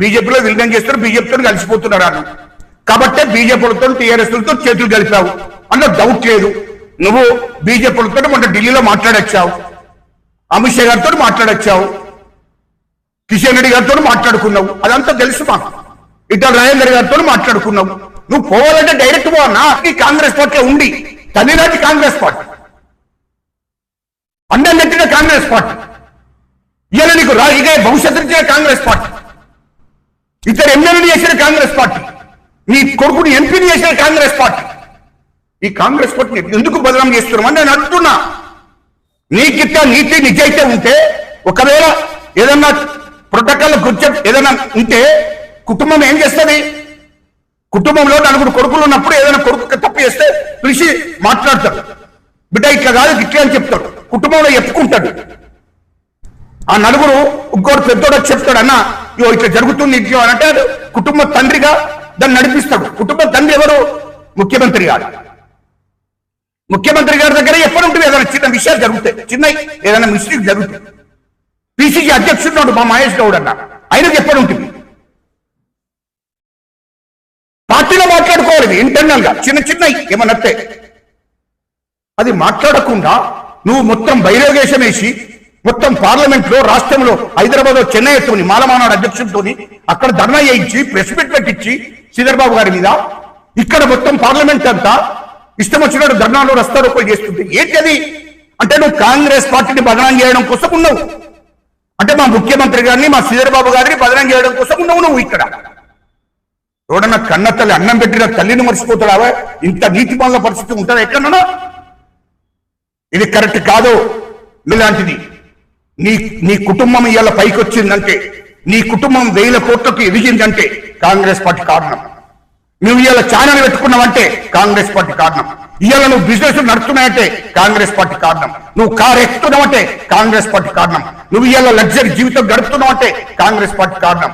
బీజేపీలో విలీనం చేస్తారు, బీజేపీతో కలిసిపోతున్నారు అన్న. కాబట్టే బీజేపీలతో టీఆర్ఎస్లతో చేతులు కలిపావు అన్న డౌట్ లేదు. నువ్వు బీజేపీలతో మొన్న ఢిల్లీలో మాట్లాడొచ్చావు, అమిత్ షా గారితో మాట్లాడొచ్చావు, కిషన్ రెడ్డి గారితో మాట్లాడుకున్నావు, అదంతా తెలుసు మాకు. ఇటల రాజేందర్ గారితో మాట్లాడుకున్నావు. నువ్వు పోవాలంటే డైరెక్ట్ పోవన్నా. కాంగ్రెస్ పార్టీ ఉండి తల్లినాటి కాంగ్రెస్ పార్టీ, అండం నెట్టిన కాంగ్రెస్ పార్టీ, ఇలా నీకు రాజకీయ భవిష్యత్తు ఇచ్చిన కాంగ్రెస్ పార్టీ, ఇతర ఎమ్మెల్యేలు చేసిన కాంగ్రెస్ పార్టీ, నీ కొడుకుని ఎంపీని చేసిన కాంగ్రెస్ పార్టీ. ఈ కాంగ్రెస్ పార్టీని ఎందుకు బదనాం చేస్తున్నామని నేను అడుగుతున్నా. నీకిట్ట నీతి నిజైతే ఉంటే, ఒకవేళ ఏదన్నా ప్రోటోకాల్ గురించి ఏదైనా ఉంటే కుటుంబం ఏం చేస్తుంది? కుటుంబంలో నలుగురు కొడుకులు ఉన్నప్పుడు ఏదైనా కొడుకు తప్పు చేస్తే పిలిచి మాట్లాడతాడు, బిడ్డ ఇట్లా కాదు ఇట్లా అని చెప్తాడు, కుటుంబంలో చెప్పుకుంటాడు. ఆ నలుగురు ఇంకోటి పెద్దోడు చెప్తాడు, అన్న ఇగో ఇట్లా జరుగుతుంది ఇట్లా అని అంటే కుటుంబ తండ్రిగా దాన్ని నడిపిస్తాడు. కుటుంబ తండ్రి ఎవరు? ముఖ్యమంత్రి గారు. ముఖ్యమంత్రి గారి దగ్గర ఎప్పుడు ఉంటుంది ఏదైనా చిన్న విషయాలు జరుగుతాయి, చిన్న ఏదైనా మిస్టేక్ జరుగుతాయి. పిసిసి అధ్యక్షుడు మా మహేష్ గౌడ్ అన్న, ఆయనకు ఎప్పుడు ఉంటుంది? పార్టీలో మాట్లాడుకోవాలి ఇంటర్నల్ గా, చిన్న చిన్న ఏమన్నట్టే. అది మాట్లాడకుండా నువ్వు మొత్తం బహిరంగేశం వేసి మొత్తం పార్లమెంట్ లో, రాష్ట్రంలో, హైదరాబాద్ లో, చెన్నైతో మాలమానాడు అధ్యక్షుడితో అక్కడ ధర్నా చేయించి ప్రెస్ మీట్ పెట్టించి శ్రీధరబాబు గారి మీద, ఇక్కడ మొత్తం పార్లమెంట్ అంతా ఇష్టం వచ్చినట్టు ధర్నాలు రస్తారోకోలు చేస్తుంది. ఏంటి అది? అంటే నువ్వు కాంగ్రెస్ పార్టీని బదనాం చేయడం కోసం ఉన్నావు. అంటే మా ముఖ్యమంత్రి గారిని, మా శ్రీధరబాబు గారిని బదనాం చేయడం కోసం ఉన్నావు నువ్వు ఇక్కడ. ఎవడన్నా కన్న తల్లి అన్నం పెట్టిన తల్లిని మర్చిపోతాడావా? ఇంత నీతి పనుల పరిస్థితి ఉంటుందా ఎక్కడన్నా? ఇది కరెక్ట్ కాదు. ఇలాంటిది నీ కుటుంబం ఇవాళ పైకి వచ్చిందంటే, నీ కుటుంబం 1000 కోట్లకు ఎదిగిందంటే కాంగ్రెస్ పార్టీ కారణం. నువ్వు ఇవాళ ఛానల్ పెట్టుకున్నావంటే కాంగ్రెస్ పార్టీ కారణం. ఇవాళ నువ్వు బిజినెస్ నడుస్తున్నాయంటే కాంగ్రెస్ పార్టీ కారణం. నువ్వు కారు ఎక్కుతున్నావంటే కాంగ్రెస్ పార్టీ కారణం. నువ్వు ఇవాళ లగ్జరీ జీవితం గడుపుతున్నావంటే కాంగ్రెస్ పార్టీ కారణం.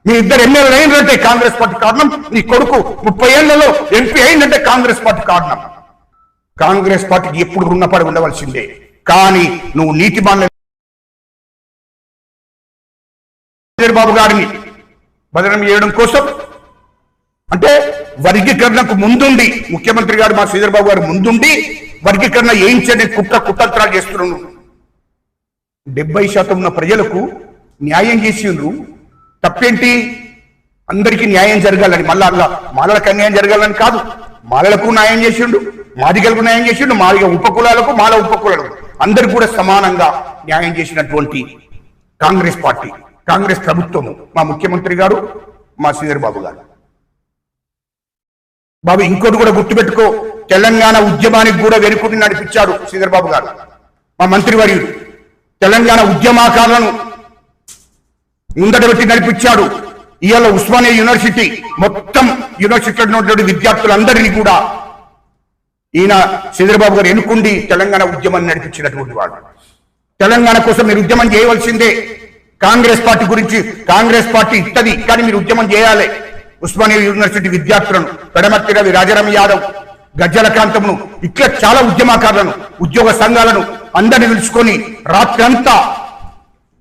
మీ ఇద్దరు ఎమ్మెల్యేలు అయిందంటే కాంగ్రెస్ పార్టీ కారణం. నీ కొడుకు 30 ఏళ్లలో ఎంపీ అయిందంటే కాంగ్రెస్ పార్టీ కారణం. కాంగ్రెస్ పార్టీకి ఎప్పుడు రుణపడి ఉండవలసిందే. కానీ నువ్వు నీతి బాండ్ల బాబు గారిని బదనం చేయడం కోసం, అంటే వర్గీకరణకు ముందుండి ముఖ్యమంత్రి గారు మా శ్రీధరబాబు గారు ముందుండి వర్గీకరణ వేయించని కుతంత్రాలు చేస్తున్నాను. 70% ఉన్న ప్రజలకు న్యాయం చేసిండ్రు. తప్పేంటి? అందరికీ న్యాయం జరగాలని. మళ్ళా మాలలకు అన్యాయం జరగాలని కాదు, మాలలకు న్యాయం చేసిండు, మాదిగలకు న్యాయం చేసిండు, మాదిగ ఉపకులాలకు, మాల ఉపకులాలకు అందరికి కూడా సమానంగా న్యాయం చేసినటువంటి కాంగ్రెస్ పార్టీ, కాంగ్రెస్ ప్రభుత్వము, మా ముఖ్యమంత్రి గారు, మా శ్రీధరబాబు గారు. బాబు ఇంకోటి కూడా గుర్తుపెట్టుకో, తెలంగాణ ఉద్యమానికి కూడా వెనుకుండి నడిపించాడు శ్రీధరబాబు గారు, మా మంత్రివర్యుడు. తెలంగాణ ఉద్యమకారులను ముందట పెట్టి నడిపించాడు. ఇవాళ ఉస్మానియా యూనివర్సిటీ మొత్తం యూనివర్సిటీలో ఉన్నటువంటి విద్యార్థులందరినీ కూడా ఈయన శ్రీధరబాబు గారు ఎన్నుకుండి తెలంగాణ ఉద్యమాన్ని నడిపించినటువంటి వాడు. తెలంగాణ కోసం మీరు ఉద్యమం చేయవలసిందే. కాంగ్రెస్ పార్టీ గురించి, కాంగ్రెస్ పార్టీ ఇత్తది కానీ మీరు ఉద్యమం చేయాలి. ఉస్మానియా యూనివర్సిటీ విద్యార్థులను, పెడమర్తి రవి, రాజారాం యాదవ్, గజ్జల కాంతమును, ఇట్లా చాలా ఉద్యమకారులను, ఉద్యోగ సంఘాలను అందరిని పిలుచుకొని రాత్రి అంతా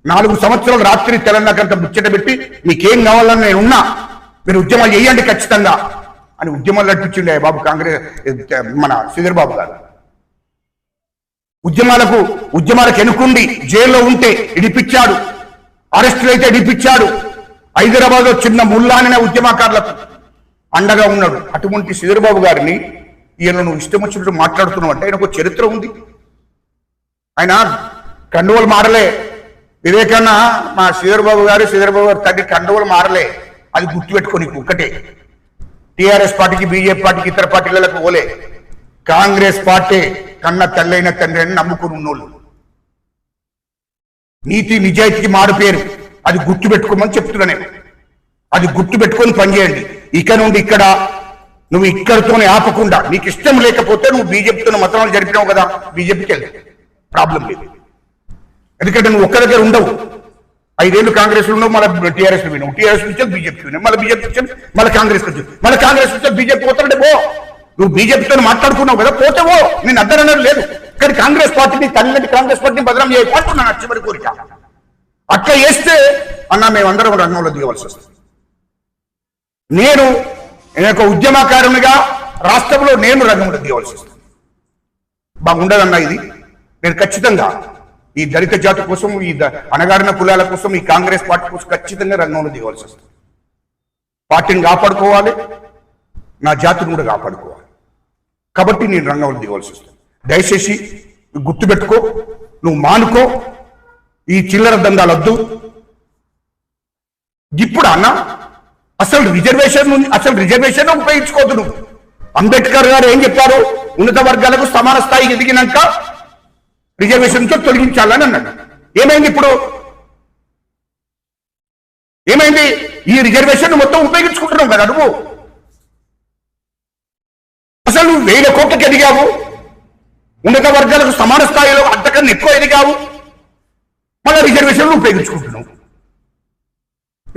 4 సంవత్సరాలు రాత్రి తెలంగాణకంతా ముచ్చట పెట్టి మీకేం కావాలని నేనున్నా, మీరు ఉద్యమాలు చేయండి ఖచ్చితంగా అని ఉద్యమాలు నడిపించిండే బాబు కాంగ్రెస్ మన శ్రీధరబాబు గారు. ఉద్యమాలకు ఎన్నుకుండి జైల్లో ఉంటే ఇడిపించాడు, అరెస్టులు అయితే ఇడిపించాడు. హైదరాబాద్ లో చిన్న ముల్లానిన ఉద్యమకారులకు అండగా ఉన్నాడు. అటువంటి శ్రీధరబాబు గారిని ఈయన నువ్వు ఇష్టం వచ్చినట్టు మాట్లాడుతున్నావు అంటే ఆయనకు చరిత్ర ఉంది. ఆయన కండువలు మారలే. వివేకన్న మా శ్రీధరబాబు గారు తండ్రి కండువలు మారలే. అది గుర్తుపెట్టుకో నీకు ఒక్కటే. టీఆర్ఎస్ పార్టీకి, బీజేపీ పార్టీకి, ఇతర పార్టీలకు పోలే. కాంగ్రెస్ పార్టీ కన్న తల్లైన తండ్రి అని నమ్ముకుని ఉన్నోళ్ళు. నీతి నిజాయితీకి మారు పేరు. అది గుర్తు పెట్టుకోమని చెప్తున్నా నేను. అది గుర్తు పెట్టుకొని పనిచేయండి. ఇక నుండి ఇక్కడ నువ్వు ఇక్కడితోనే ఆపకుండా, నీకు ఇష్టం లేకపోతే నువ్వు బీజేపీతో మతాలు జరిపినావు కదా, బీజేపీకి వెళ్ళి ప్రాబ్లం లేదు. ఎందుకంటే నువ్వు ఒక్క దగ్గర ఉండవు. 5 ఏళ్ళు కాంగ్రెస్ ఉన్నావు, మళ్ళీ టీఆర్ఎస్ విన్నావు, టీఆర్ఎస్ నుంచి బీజేపీ విన్నావు, మళ్ళీ బీజేపీ వచ్చి మళ్ళీ కాంగ్రెస్ వచ్చి మళ్ళీ కాంగ్రెస్ వచ్చి బీజేపీ పోతాడే పో. నువ్వు బీజేపీతో మాట్లాడుకున్నావు కదా, పోతే పో, నేను అద్దరన్నది లేదు. కానీ కాంగ్రెస్ పార్టీని తల్లిదండ్రి కాంగ్రెస్ పార్టీని బదనాం చేయకుంటున్నాను చివరి కోరిక. అట్లా చేస్తే అన్న మేమందరం రంగంలో దిగవలసి వస్తుంది. నేను ఒక ఉద్యమకారునిగా రాష్ట్రంలో నేను రంగంలో దిగవలసి వస్తుంది. బాగుండదన్న ఇది. నేను ఖచ్చితంగా ఈ దళిత జాతి కోసం, ఈ అణగారిన కులాల కోసం, ఈ కాంగ్రెస్ పార్టీ కోసం ఖచ్చితంగా రంగంలో దిగవలసి వస్తుంది. పార్టీని కాపాడుకోవాలి, నా జాతిని కూడా కాపాడుకోవాలి. కాబట్టి నేను రంగంలో దిగవలసి వస్తుంది. దయచేసి గుర్తుపెట్టుకో, నువ్వు మానుకో, ఈ చిల్లర దందాలు వద్దు. ఇప్పుడు అన్న అసలు రిజర్వేషన్ ఉపయోగించుకోవద్దు. నువ్వు అంబేద్కర్ గారు ఏం చెప్పారు? ఉన్నత వర్గాలకు సమాన స్థాయికి ఎదిగినాక రిజర్వేషన్తో తొలగించాలని అన్నాడు. ఏమైంది ఇప్పుడు? ఏమైంది? ఈ రిజర్వేషన్ మొత్తం ఉపయోగించుకుంటున్నావు కదా నువ్వు. అసలు నువ్వు 1000 కోట్లకి ఎదిగావు, ఉన్నత వర్గాలకు సమాన స్థాయిలో అంతకన్నా ఎక్కువ ఎదిగావు, మళ్ళీ రిజర్వేషన్లు ఉపయోగించుకుంటున్నావు.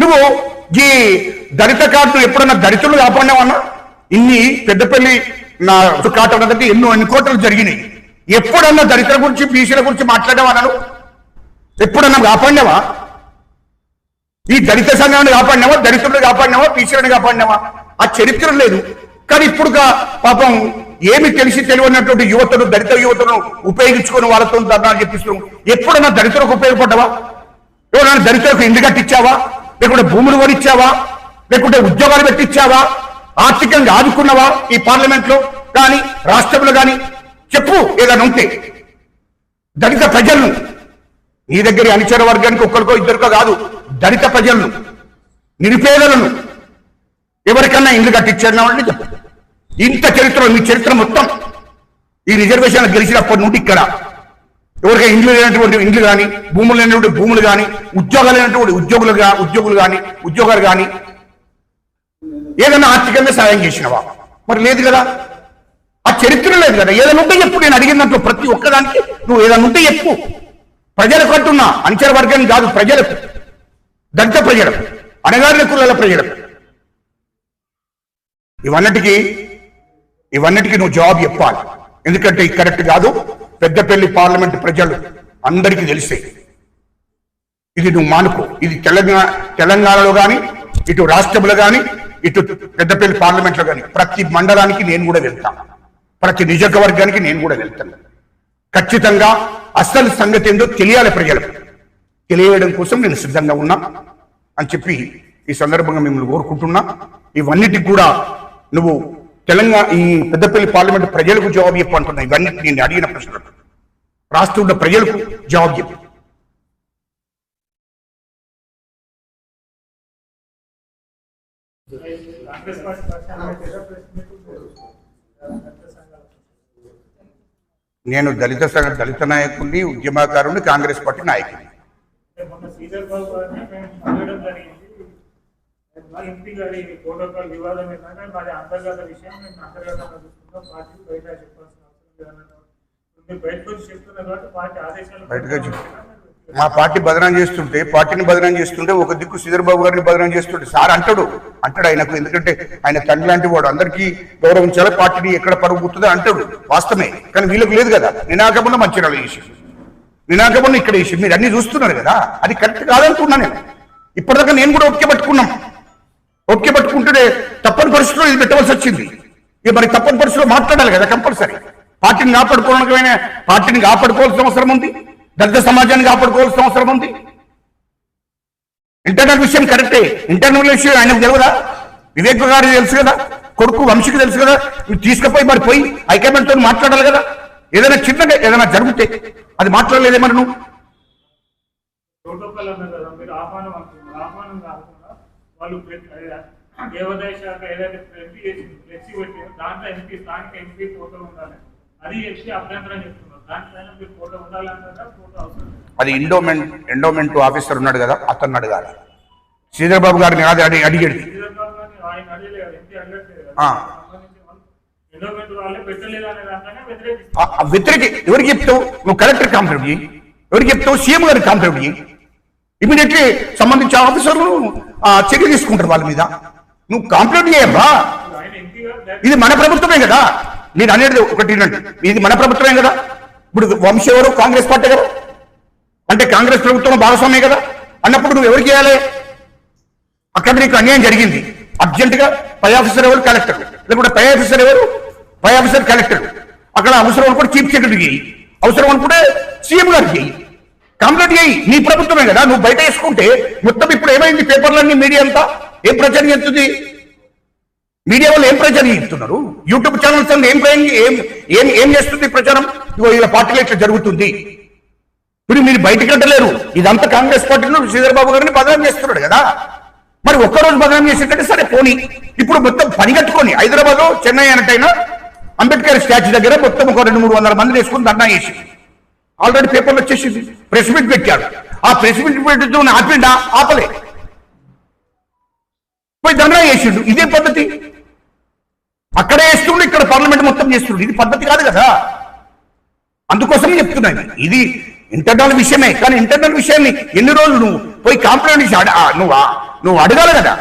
నువ్వు ఈ దళిత కార్డు ఎప్పుడన్నా దళితులు కాపాడినావన్నా? ఇన్ని పెద్దపల్లి నా కాటంటే ఎన్ని కోటలు జరిగినాయి. ఎప్పుడన్నా దళితుల గురించి, బీసీల గురించి మాట్లాడేవాళ్ళు? ఎప్పుడన్నా కాపాడినావా? ఈ దళిత సంఘాన్ని కాపాడినావా? దళితులను కాపాడినావా? బీసీలను కాపాడినావా? ఆ చరిత్ర లేదు. కానీ ఇప్పుడు పాపం ఏమి తెలిసి తెలియనటువంటి యువతను, దళిత యువతను ఉపయోగించుకొని వాళ్ళతో ధర్నాలు చెప్పిస్తున్నాం. ఎప్పుడన్నా దళితులకు ఉపయోగపడ్డావా? ఎవరైనా దళితులకు ఇల్లు కట్టించావా? లేకుంటే భూములు కొనిచ్చావా? లేకుంటే ఉద్యోగాలు పెట్టించావా? ఆర్థికంగా ఆదుకున్నావా? ఈ పార్లమెంట్ లో కానీ రాష్ట్రంలో కానీ చెప్పు ఏదైనా ఉంటే. దళిత ప్రజలను, నీ దగ్గర అనుచర వర్గానికి ఒక్కరికో ఇద్దరికో కాదు, దళిత ప్రజలను, నిరుపేదలను ఎవరికన్నా ఇల్లు కట్టించారని చెప్పు. ఇంత చరిత్ర, మీ చరిత్ర మొత్తం ఈ రిజర్వేషన్ గెలిచినప్పటి నుండి ఇక్కడ ఎవరికైనా ఇండ్లు లేనటువంటి ఇండ్లు కానీ, భూములు లేనటువంటి భూములు కానీ, ఉద్యోగాలు లేనటువంటి ఉద్యోగాలు కానీ ఏదైనా ఆర్థికంగా సాయం చేసినవా? మరి లేదు కదా. ఆ చరిత్ర లేదు కదా. ఏదైనా ఉంటే చెప్పు. నేను అడిగిన దాంట్లో ప్రతి ఒక్కదానికి నువ్వు ఏదైనా ఉంటే చెప్పు. ప్రజలకు అంటున్నా, అనుచర వర్గానికి కాదు, ప్రజలకు, దళిత ప్రజలకు, అణగారిన కులాల ప్రజలకు. ఇవన్నిటికీ నువ్వు జవాబు చెప్పాలి. ఎందుకంటే ఇది కరెక్ట్ కాదు. పెద్దపల్లి పార్లమెంట్ ప్రజలు అందరికీ తెలిసే. ఇది నువ్వు మానుకో. ఇది తెలంగాణలో కానీ, ఇటు రాష్ట్రంలో కానీ, ఇటు పెద్దపల్లి పార్లమెంట్ లో కానీ ప్రతి మండలానికి నేను కూడా వెళ్తాను, ప్రతి నియోజకవర్గానికి నేను కూడా వెళ్తాను. ఖచ్చితంగా అసలు సంగతి ఏందో తెలియాలి ప్రజలకు. తెలియడం కోసం నేను సిద్ధంగా ఉన్నా అని చెప్పి ఈ సందర్భంగా మిమ్మల్ని కోరుకుంటున్నా. ఇవన్నిటికి కూడా నువ్వు ఈ పెద్దపల్లి పార్లమెంట్ ప్రజలకు జవాబు చెప్పు అంటున్నా. ఇవన్నీ నేను అడిగిన ప్రశ్నలకు రాష్ట్రంలో ప్రజలకు జవాబు చెప్పు. నేను దళిత నాయకుడిని, ఉద్యమకారుని, కాంగ్రెస్ పార్టీ నాయకుడిని. మా పార్టీ బదనాం చేస్తుంటే, ఒక దిక్కు శ్రీధర్ బాబు గారిని బదనాం చేస్తుంటే సార్ అంటాడు ఆయనకు. ఎందుకంటే ఆయన తండ్రి లాంటి వాడు, అందరికీ గౌరవించాలి, పార్టీని ఎక్కడ పరుగు గుర్తుందో అంటాడు. వాస్తవమే. కానీ వీళ్ళకి లేదు కదా. నినాకమన్న మంచిర్యాల చేసి, నినాకమన్న ఇక్కడ చేసి, మీరు అన్ని చూస్తున్నారు కదా. అది కరెక్ట్ కాదంటున్నా నేను. ఇప్పటిదాకా నేను కూడా ఒకే పట్టుకుంటే తప్పని పరిస్థితుల్లో ఇది పెట్టవలసి వచ్చింది. ఇక మరి తప్పని పరిస్థితుల్లో మాట్లాడాలి కదా కంపల్సరీ. పార్టీని కాపాడుకోవాల్సిన అవసరం ఉంది, దళిత సమాజాన్ని కాపాడుకోవాల్సిన అవసరం ఉంది. ఇంటర్నల్ విషయం కరెక్టే. ఇంటర్నల్ విషయం ఆయనకు తెలియదా? వివేక్ గారికి తెలుసు కదా, కొడుకు వంశీకి తెలుసు కదా. మీరు తీసుకుపోయి మరి పోయి హైకమాండ్ తో మాట్లాడాలి కదా. ఏదైనా చిన్నగా ఏదైనా జరిగితే అది మాట్లాడలేదే మరి నువ్వు. దేవాదాయ శాఖ ఏదైతే ఫ్లెక్సీ పెట్టిందో దాంట్లో స్థానిక ఎంపీ ఫోటో ఉండాలి. అది ఎండోమెంట్ ఆఫీసర్ ఉన్నాడు కదా, అతను అడగాలి. శ్రీధర్ బాబు గారిని అడిగేది వ్యతిరేకి ఎవరికి చెప్తావు? నువ్వు కలెక్టర్ కాంప్లైంట్ చేయి, ఎవరికి చెప్తావు? సీఎం గారికి కాంప్లైంట్ చేయి. ఇమీడియట్లీ సంబంధించిన ఆఫీసర్లు చర్య తీసుకుంటారు వాళ్ళ మీద. నువ్వు కాంప్లైంట్ చేయమ్మా. ఇది మన ప్రభుత్వమే కదా. నేను అనేది ఒకటి, ఇది మన ప్రభుత్వమే కదా. ఇప్పుడు వంశీ ఎవరు? కాంగ్రెస్ పార్టీ కదా, అంటే కాంగ్రెస్ ప్రభుత్వం భాగస్వామ్యం కదా. అన్నప్పుడు నువ్వు ఎవరికి చేయాలి? అక్కడ నీకు అన్యాయం జరిగింది, అర్జెంట్ గా పై ఆఫీసర్ ఎవరు? కలెక్టర్. లేకుంటే పై ఆఫీసర్ ఎవరు? పై ఆఫీసర్ కలెక్టర్. అక్కడ అవసరం అనుకుంటే చీఫ్ సెక్రటరీకి చేయి, అవసరం అనుకుంటే సీఎం గారికి చేయి, కంప్లైంట్ చేయి. నీ ప్రభుత్వమే కదా. నువ్వు బయట వేసుకుంటే మొత్తం ఇప్పుడు ఏమైంది? పేపర్లన్నీ మీడియా అంతా ఏం ప్రచారం చేస్తుంది? మీడియా వాళ్ళు ఏం ప్రచారం చేస్తున్నారు? యూట్యూబ్ ఛానల్స్ ఏం చేస్తుంది ప్రచారం? ఇలా పార్టీలో ఇట్లా జరుగుతుంది. ఇప్పుడు మీరు బయటకు అంటలేరు. ఇదంతా కాంగ్రెస్ పార్టీలో శ్రీధర్ బాబు గారిని బదనాం చేస్తున్నాడు కదా. మరి ఒక్కరోజు బదనాం చేసేటట్టు సరే పోనీ. ఇప్పుడు మొత్తం పని కట్టుకొని హైదరాబాద్ చెన్నై అన్నట్టయినా అంబేద్కర్ స్టాచ్యూ దగ్గర మొత్తం ఒక 200-300 మంది వేసుకుని ధర్నా చేసి ఆల్రెడీ పేపర్లు వచ్చేసింది. ప్రెస్ మీట్ పెట్టాడు. ఆ ప్రెస్ మీట్ పెట్టి ఆపిండా? ఆపలే, పోయి ధర్నా చేసిండు. ఇదే పద్ధతి. అక్కడే వేస్తుండే, ఇక్కడ పార్లమెంట్ మొత్తం చేస్తుండే. ఇది పద్ధతి కాదు కదా. అందుకోసం చెప్తున్నాను, ఇది ఇంటర్నల్ విషయమే. కానీ ఇంటర్నల్ విషయాన్ని ఎన్ని రోజులు నువ్వు పోయి కాంప్లైంట్ చేసి నువ్వు అడగాలి కదా.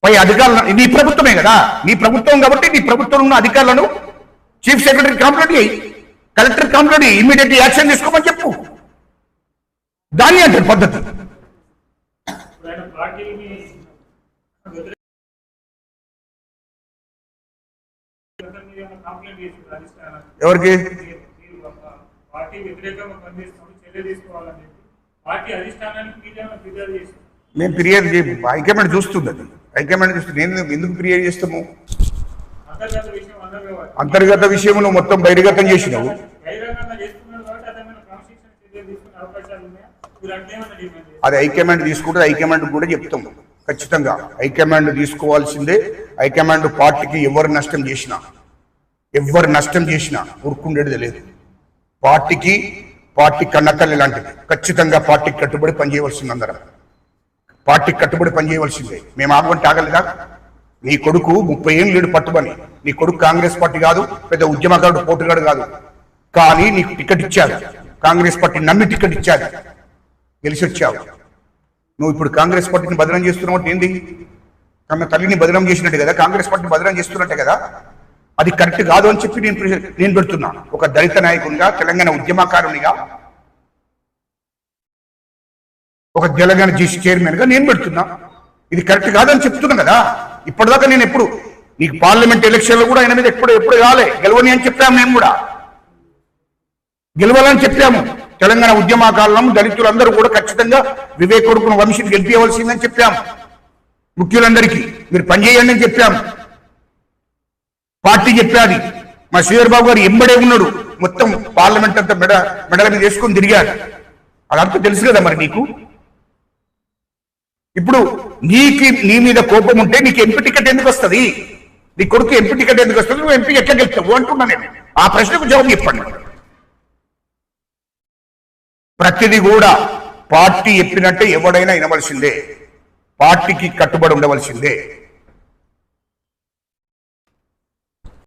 పై అధికారులు నీ ప్రభుత్వమే కదా, నీ ప్రభుత్వం కాబట్టి నీ ప్రభుత్వం ఉన్న అధికారులను చీఫ్ సెక్రటరీ కాంప్లైంట్ చేయి, కలెక్టర్ కాంప్లైంట్ చేయి, ఇమీడియట్ యాక్షన్ తీసుకోమని చెప్పు. దాన్ని అంటే పద్ధతి. ఎవరికి? మేము ఫిర్యాదు చేయ, హైకమాండ్ చూస్తుంది. అది హైకమాండ్ చూస్తుంది. నేను ఎందుకు ఫిర్యాదు చేస్తాము? అంతర్గత విషయం నువ్వు మొత్తం బహిర్గతం చేసినావు. అది హైకమాండ్ తీసుకుంటే హైకమాండ్ కూడా చెప్తాం ఖచ్చితంగా. హైకమాండ్ తీసుకోవాల్సిందే. హైకమాండ్ పార్టీకి ఎవరు నష్టం చేసినా ఊరుకుండేది లేదు. పార్టీ కన్నకల్లి లాంటిది. ఖచ్చితంగా పార్టీకి కట్టుబడి పనిచేయవలసింది. అందరం పార్టీకి కట్టుబడి పనిచేయవలసిందే. మేము ఆగమంటే ఆగలేదా? నీ కొడుకు 30 ఏళ్ళు లేడు పట్టుబని. నీ కొడుకు కాంగ్రెస్ పార్టీ కాదు, పెద్ద ఉద్యమకారుడు, పోటుగాడు కాదు. కానీ నీకు టికెట్ ఇచ్చారు, కాంగ్రెస్ పార్టీ నమ్మి టికెట్ ఇచ్చారు, గెలిచి వచ్చావు. నువ్వు ఇప్పుడు కాంగ్రెస్ పార్టీని బదనం చేస్తున్నావు అంటే ఏంది? కన్న తల్లిని బదనం చేసినట్టు కదా, కాంగ్రెస్ పార్టీని బదనం చేస్తున్నట్టే కదా. అది కరెక్ట్ కాదు అని చెప్పి నేను పెడుతున్నాను. ఒక దళిత నాయకునిగా, తెలంగాణ ఉద్యమకారునిగా, ఒక తెలంగాణ జీసీ చైర్మన్ గా నేను పెడుతున్నా. ఇది కరెక్ట్ కాదని చెప్తున్నా కదా. ఇప్పటిదాకా నేను ఎప్పుడు నీకు పార్లమెంట్ ఎలక్షన్లు కూడా ఆయన మీద ఎప్పుడు కాలే, గెలవని అని చెప్పాము. మేము కూడా గెలవాలని చెప్పాము. తెలంగాణ ఉద్యమకారులను, దళితులందరూ కూడా ఖచ్చితంగా వివేక్ కొడుకును వంశీని గెలిపించవలసిందని చెప్పాము. ముఖ్యులందరికీ మీరు పనిచేయండి అని చెప్పాము. పార్టీ చెప్పాది. మా శ్రీధర్ బాబు గారు ఎంబడే ఉన్నాడు. మొత్తం పార్లమెంట్ అంతా మెడల మీద వేసుకొని తిరిగాడు. అదంతా తెలుసు కదా మరి నీకు. ఇప్పుడు నీ మీద కోపం ఉంటే నీకు ఎంపీ టికెట్ ఎందుకు వస్తుంది? నీ కొడుకు ఎంపీ టికెట్ ఎందుకు వస్తుంది? నువ్వు ఎంపీ ఎట్లా గెలుస్తావు అంటున్నా నేను. ఆ ప్రశ్నకు జవాబు చెప్పండి. ప్రతిదీ కూడా పార్టీ చెప్పినట్టే ఎవడైనా వినవలసిందే, పార్టీకి కట్టుబడి ఉండవలసిందే.